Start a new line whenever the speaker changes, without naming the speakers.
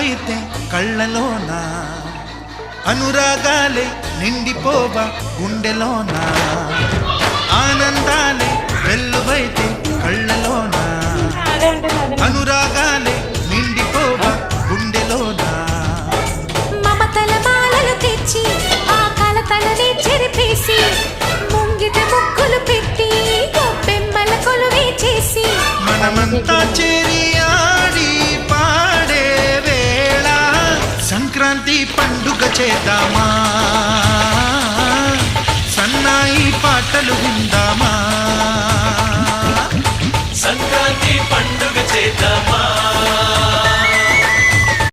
వెలువైతే కళ్ళలోన అనురాగాలే నిండిపోవా గుండెలోన ఆనందాలే వెలువైతే కళ్ళలోన అనురాగాలే నిండిపోవా గుండెలోన
మమతల మాలలు తెచ్చి ఆ కలతలని చెరిపేసి ముంగిట ముక్కులు పెట్టి గొప్పెమ్మల కొలువే చేసి
మనమంతా చేరి ఆడి పాడే వేళ సంక్రాంతి పండుగ చేద్దామా సన్నాయి పాటలు విందామా
సంక్రాంతి పండుగ చేద్దామా